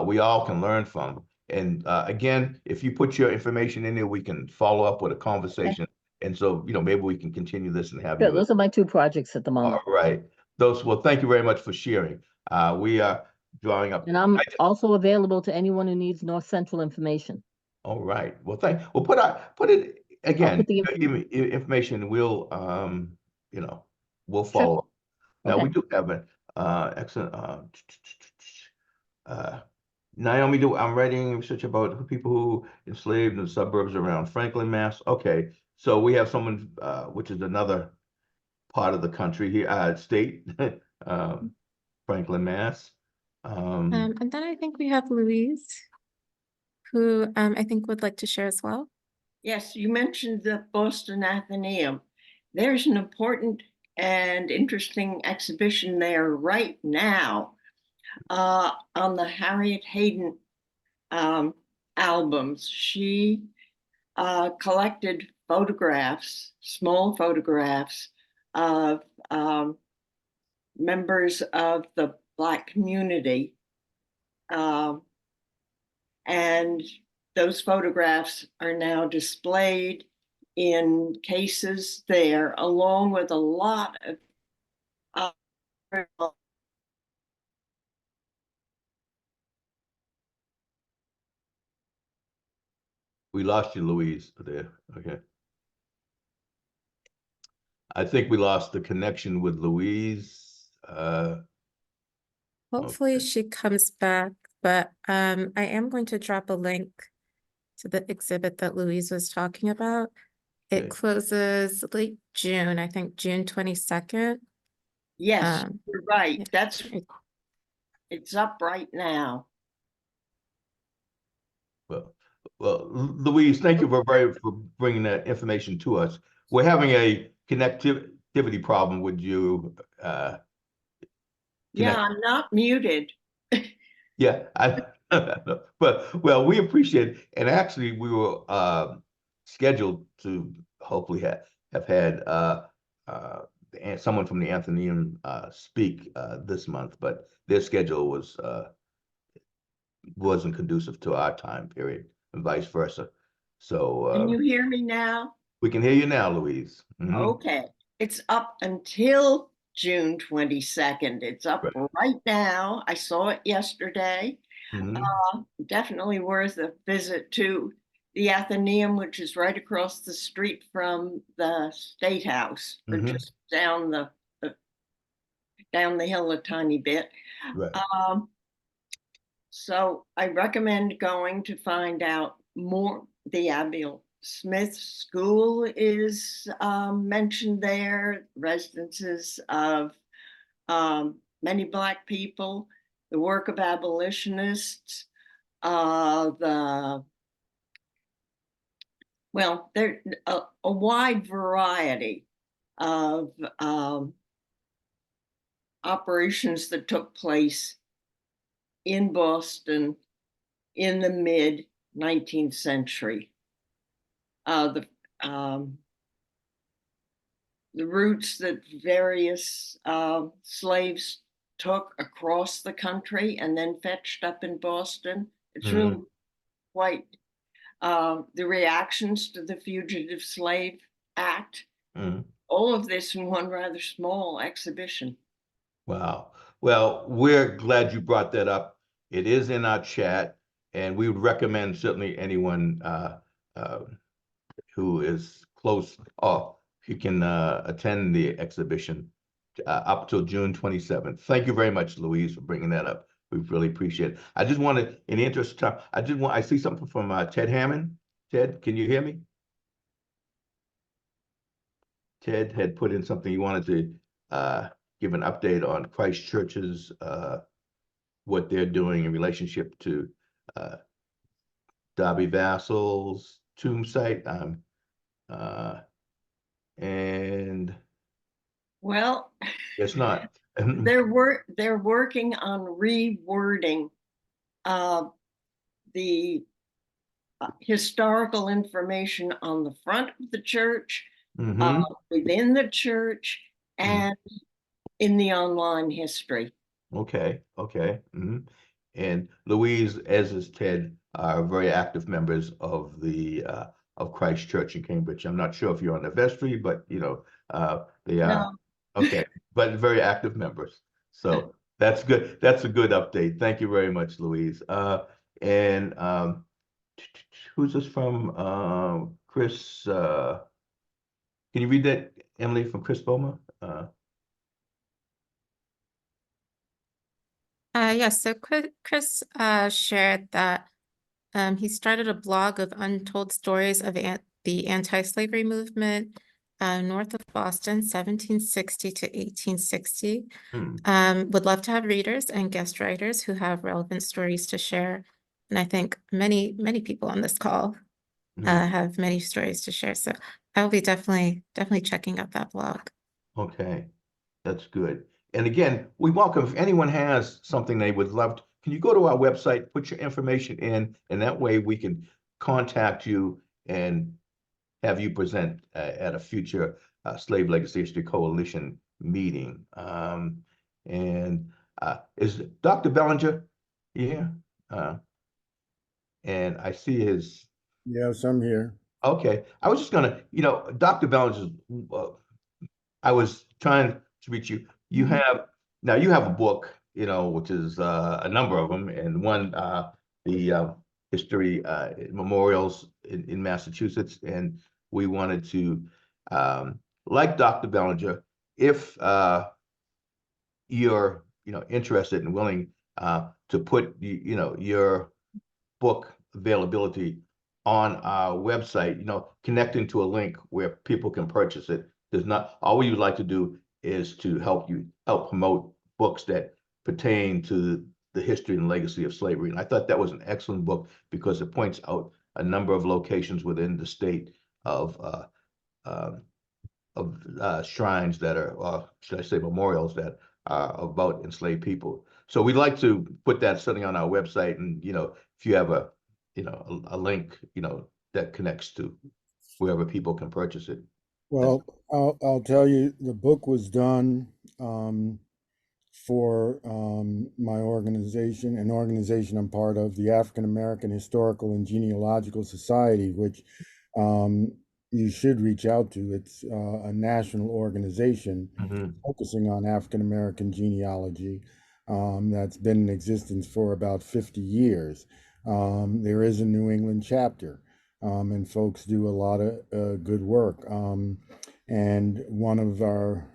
we all can learn from. And again, if you put your information in there, we can follow up with a conversation. Okay. And so, maybe we can continue this and have you. Those are my 2 projects at the moment. All right. Well, thank you very much for sharing. We are drawing up. And I'm also available to anyone who needs North Central information. All right. Well, we'll put it again. Put the information. We'll we'll follow up. Now we do have an excellent. Naomi, I'm writing research about people who enslaved in the suburbs around Franklin, Mass. Okay, so we have someone, which is another part of the country here, state, Franklin, Mass. And then I think we have Louise, who I think would like to share as well. Yes, you mentioned the Boston Athenaeum. There's an important and interesting exhibition there right now on the Harriet Hayden albums. She collected photographs, small photographs of members of the Black community. And those photographs are now displayed in cases there, along with a lot of We lost you, Louise, there. Okay. I think we lost the connection with Louise. Hopefully Okay. she comes back, but I am going to drop a link to the exhibit that Louise was talking about. It Okay. closes late June, I think June 22nd. yes, you're right. Yeah. It's up right now. Well, Louise, thank you for bringing that information to us. We're having a connectivity problem with you. Yeah, I'm not muted. Yeah, but well, we appreciate it. And actually, we were scheduled to hopefully have had someone from the Athenaeum speak this month, but their schedule wasn't conducive to our time period, and vice versa. So Can you hear me now? we can hear you now, Louise. Mhm. Okay, it's up until June 22nd. It's up right now. I saw it yesterday. Mhm. Definitely worth a visit to the Athenaeum, which is right across the street from the State House, or Mhm. just down the hill a tiny bit. Right. So I recommend going to find out more. The Abiel Smith School is mentioned there, residences of many Black people, the work of abolitionists, there's a wide variety of operations that took place in Boston in the mid 19th century. The routes that various slaves took across the country and then fetched up in Boston. It's really quite the reactions to the Fugitive Slave Act. All of this in one rather small exhibition. Wow. Well, we're glad you brought that up. It is in our chat, and we would recommend certainly anyone who is close or who can attend the exhibition up till June 27th. Thank you very much, Louise, for bringing that up. We really appreciate it. I just wanted, in the interest of time, I see something from Ted Hammond. Ted, can you hear me? Ted had put in something he wanted to give an update on Christ Church's what they're doing in relationship to Darby Vassal's tomb site. And Well, it's not. they're working on rewording the historical information on the front of the church, within the church, and in the online history. Okay. And Louise, as is Ted, are very active members of the of Christ Church in Cambridge. I'm not sure if you're on the vestry, but you know, they are. No. Okay, but very active members. So that's good. That's a good update. Thank you very much, Louise. And who's this from? Chris. Can you read that, Emily, from Chris Boma? Yes, so Chris shared that he started a blog of untold stories of the anti-slavery movement north of Boston, 1760 to 1860. Hmm. Would love to have readers and guest writers who have relevant stories to share. And I think many people on this call Hmm. have many stories to share. So I will be definitely checking out that blog. Okay, that's good. And again, we welcome if anyone has something they would love to, can you go to our website, put your information in, and that way we can contact you and have you present at a future Slave Legacy History Coalition meeting. And is Dr. Bellinger here? And I see his, Yes, I'm here. okay. I was just gonna, Dr. Bellinger, I was trying to reach you. You have, now you have a book, which is a number of them, and one, the history memorials in Massachusetts, and we wanted to, like Dr. Bellinger, if you're, interested and willing to put, your book availability on our website, connecting to a link where people can purchase it. There's not, all we would like to do is to help promote books that pertain to the history and legacy of slavery. And I thought that was an excellent book because it points out a number of locations within the state of shrines that are, or should I say memorials that are about enslaved people. So we'd like to put that something on our website, and if you have a link that connects to wherever people can purchase it. Well, I'll tell you, the book was done for my organization, an organization I'm part of, the African American Historical and Genealogical Society, which you should reach out to. It's a national organization focusing on African American genealogy that's been in existence for about 50 years. There is a New England chapter, and folks do a lot of good work. And one of our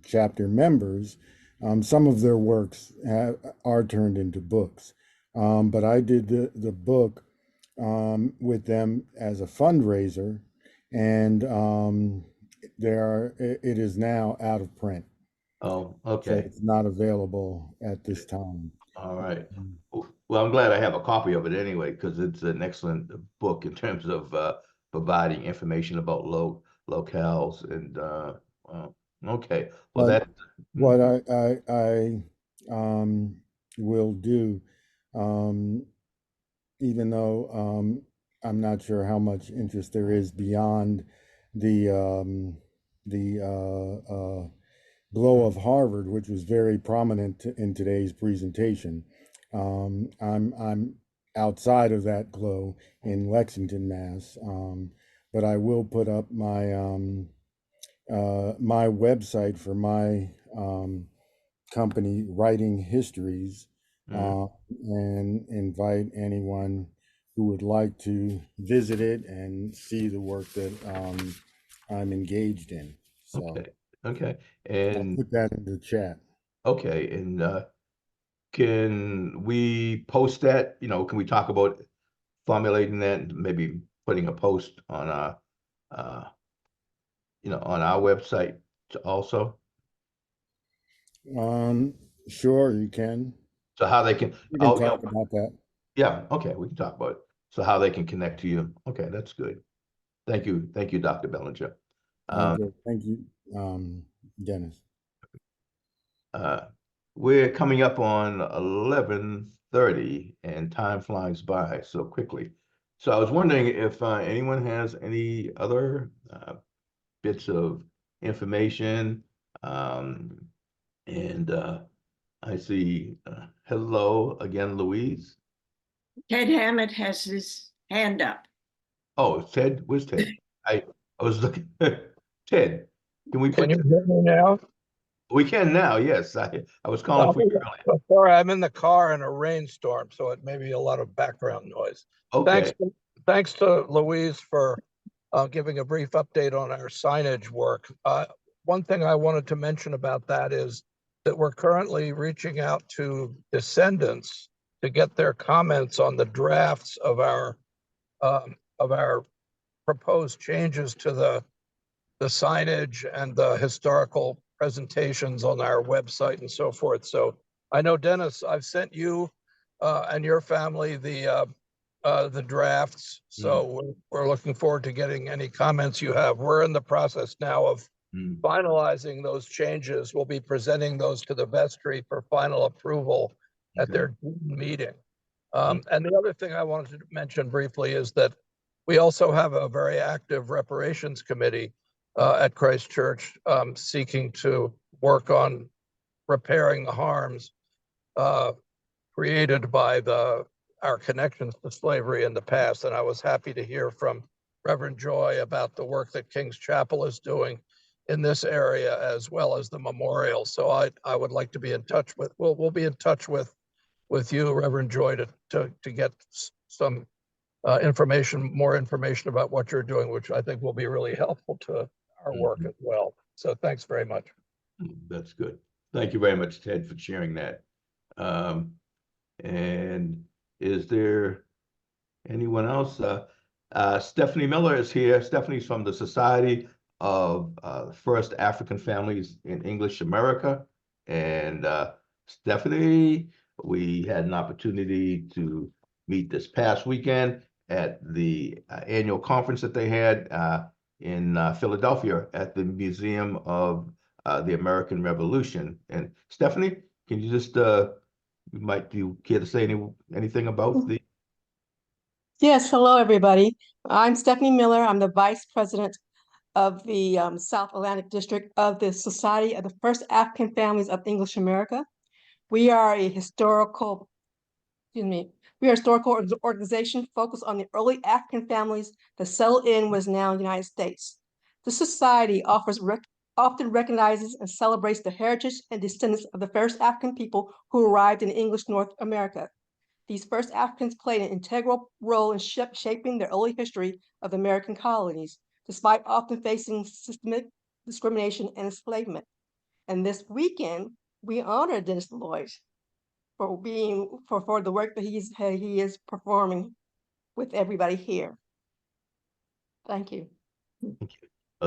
chapter members, some of their works are turned into books. But I did the book with them as a fundraiser, and it is now out of print. Oh, So okay. it's not available at this time. All right. Well, I'm glad I have a copy of it anyway, because it's an excellent book in terms of providing information about locales and okay. Well, But what I will do, even though I'm not sure how much interest there is beyond the glow of Harvard, which was very prominent in today's presentation. I'm outside of that glow in Lexington, Mass. But I will put up my my website for my company, Writing Histories, and invite anyone who would like to visit it and see the work that I'm engaged in. So okay. I'll And put that in the chat. okay, and can we post that? Can we talk about formulating that and maybe putting a post on our on our website also? Sure, you can. So how they can, We can talk about that. yeah, okay, we can talk about it. So how they can connect to you. Okay, that's good. Thank you, Dr. Bellinger. Okay, thank you, Dennis. We're coming up on 11:30 and time flies by so quickly. So I was wondering if anyone has any other bits of information. And I see, hello again, Louise. Ted Hammett has his hand up. Oh, Ted, where's Ted? I was looking, Ted, can we Can put, you hear me now? we can now, yes. I was calling for you earlier. Sorry, I'm in the car in a rainstorm, so it may be a lot of background noise. Okay, Thanks to Louise for giving a brief update on our signage work. One thing I wanted to mention about that is that we're currently reaching out to descendants to get their comments on the drafts of our proposed changes to the signage and the historical presentations on our website and so forth. So I know, Dennis, I've sent you and your family the drafts. So we're looking forward to getting any comments you have. We're in the process now of finalizing those changes. We'll be presenting those to the vestry for final approval at their meeting. And the other thing I wanted to mention briefly is that we also have a very active reparations committee at Christ Church, seeking to work on repairing the harms created by our connections to slavery in the past. And I was happy to hear from Reverend Joy about the work that King's Chapel is doing in this area, as well as the memorial. So I would like to be in touch with, we'll be in touch with you, Reverend Joy, to get some more information about what you're doing, which I think will be really helpful to our work as well. So thanks very much. That's good. Thank you very much, Ted, for sharing that. And is there anyone else? Stephanie Miller is here. Stephanie's from the Society of First African Families in English America. And Stephanie, we had an opportunity to meet this past weekend at the annual conference that they had in Philadelphia at the Museum of the American Revolution. And Stephanie, can you just, do you care to say anything about the? Yes, hello, everybody. I'm Stephanie Miller. I'm the Vice President of the South Atlantic District of the Society of the First African Families of English America. We are a historical organization focused on the early African families that settled in what is now the United States. The society often recognizes and celebrates the heritage and descendants of the first African people who arrived in English North America. These first Africans played an integral role in shaping the early history of the American colonies, despite often facing systemic discrimination and enslavement. And this weekend, we honor Dennis Lloyd for the work that he is performing with everybody here. Thank you.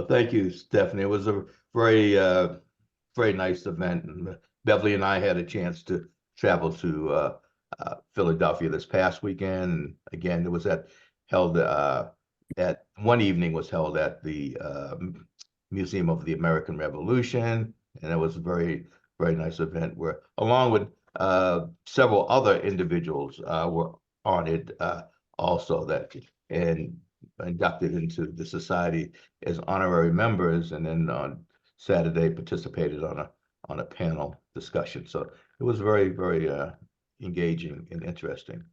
Thank you, Stephanie. It was a very nice event, and Beverly and I had a chance to travel to Philadelphia this past weekend. And again, it was held at one evening was held at the Museum of the American Revolution, and it was a very nice event where, along with several other individuals, were honored also and inducted into the society as honorary members, and then on Saturday participated on a panel discussion. So it was very engaging and interesting.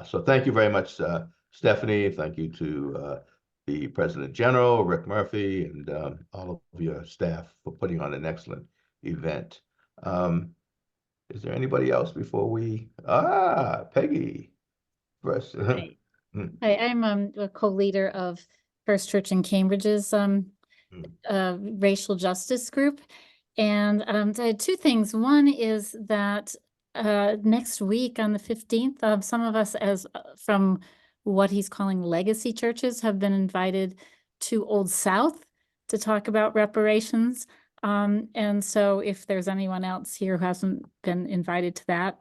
So thank you very much, Stephanie. Thank you to the President General, Rick Murphy, and all of your staff for putting on an excellent event. Is there anybody else before we? Peggy first. Hi, I'm a co-leader of First Church in Cambridge's racial justice group. And I had two things. One is that next week on the 15th, some of us from what he's calling legacy churches have been invited to Old South to talk about reparations. And so if there's anyone else here who hasn't been invited to that,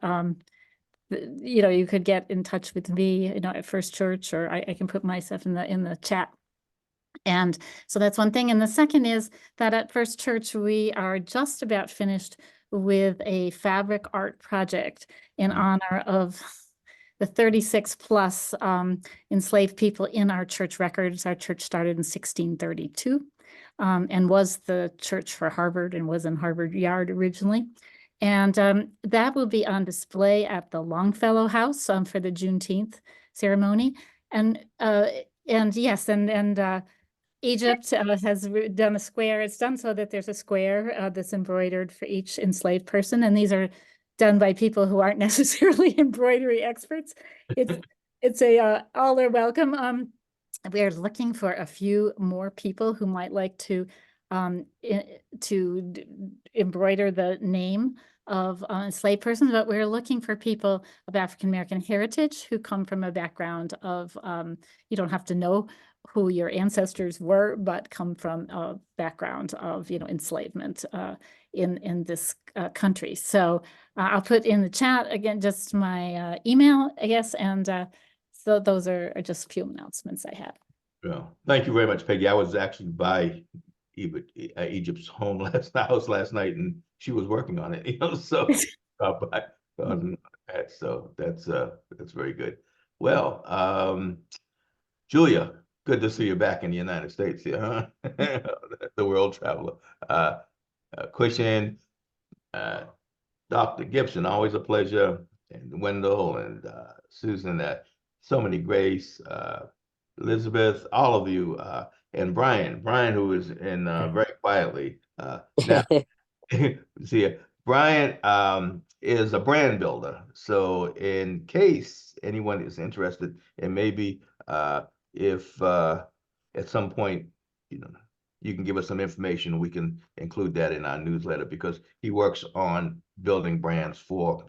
you could get in touch with me, at First Church, or I can put myself in the chat. And so that's one thing. And the second is that at First Church, we are just about finished with a fabric art project in honor of the 36 plus enslaved people in our church records. Our church started in 1632 and was the church for Harvard and was in Harvard Yard originally. And that will be on display at the Longfellow House for the Juneteenth ceremony. And yes, Egypt has done a square. It's done so that there's a square that's embroidered for each enslaved person. And these are done by people who aren't necessarily embroidery experts. It's all are welcome. We are looking for a few more people who might like to to embroider the name of enslaved persons, but we're looking for people of African American heritage who come from a background of, you don't have to know who your ancestors were, but come from a background of, enslavement in this country. So I'll put in the chat again, just my email, I guess, and so those are just a few announcements I had. Well, thank you very much, Peggy. I was actually by Egypt's house last night, and she was working on it. So so that's very good. Well, Julia, good to see you back in the United States here, huh? The world traveler. Cushion, Dr. Gibson, always a pleasure, and Wendell and Susan, so many Grace, Elizabeth, all of you, and Brian, who is in very quietly now. See, Brian is a brand builder. So in case anyone is interested, and maybe if at some point, you can give us some information, we can include that in our newsletter, because he works on building brands for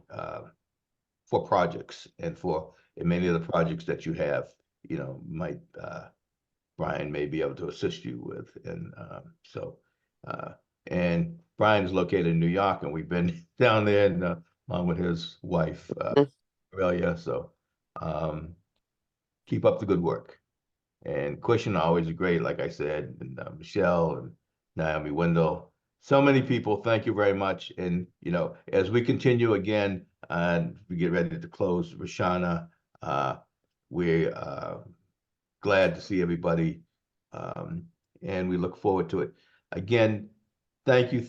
projects, and for many of the projects that you have, might Brian may be able to assist you with. And and Brian is located in New York, and we've been down there and with his wife, Aurelia. So keep up the good work. And Cushion, always great, like I said, and Michelle and Naomi Wendell. So many people, thank you very much. And, as we continue again, and we get ready to close, Roshana, we're glad to see everybody. And we look forward to it. Again, thank you.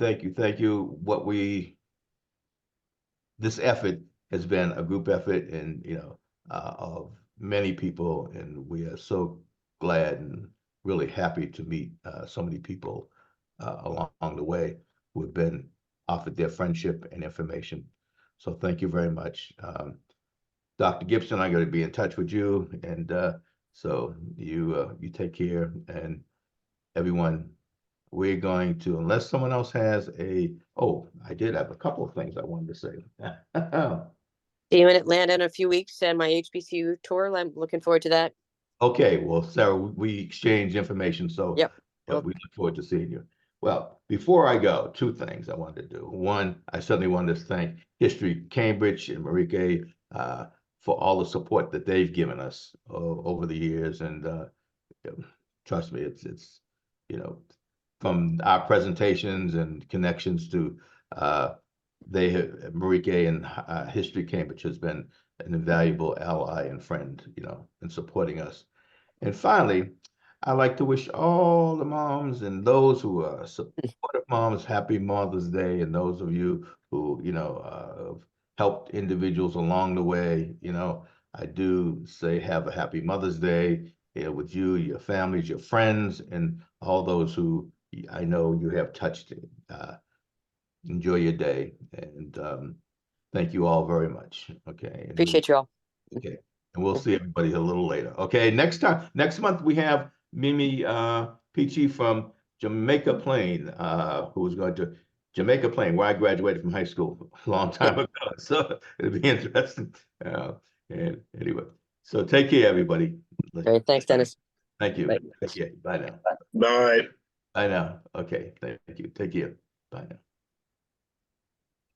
This effort has been a group effort, and, of many people, and we are so glad and really happy to meet so many people along the way who have been offered their friendship and information. So thank you very much. Dr. Gibson, I'm going to be in touch with you, and so you take care. And everyone, we're going to, unless someone else has I did have a couple of things I wanted to say. See you in Atlanta in a few weeks and my HBCU tour. I'm looking forward to that. Okay, well, Sarah, we exchange information, so Yep. We look forward to seeing you. Well, before I go, two things I wanted to do. One, I certainly wanted to thank History Cambridge and Marieke for all the support that they've given us over the years. And trust me, it's from our presentations and connections to Marieke and History Cambridge has been an invaluable ally and friend, in supporting us. And finally, I'd like to wish all the moms and those who are supportive moms happy Mother's Day, and those of you who, have helped individuals along the way, I do say have a happy Mother's Day with you, your families, your friends, and all those who I know you have touched. Enjoy your day, and thank you all very much. Okay. And Appreciate you all. Okay. And we'll see everybody a little later. Okay. Next month, we have Mimi Peachy from Jamaica Plain, who is going to Jamaica Plain, where I graduated from high school a long time ago. So it'll be interesting. And anyway, so take care, everybody. Great. Thanks, Dennis. Thank you. Bye. Take care. Bye now. Bye. Bye now. Okay. Thank you. Take care. Bye now.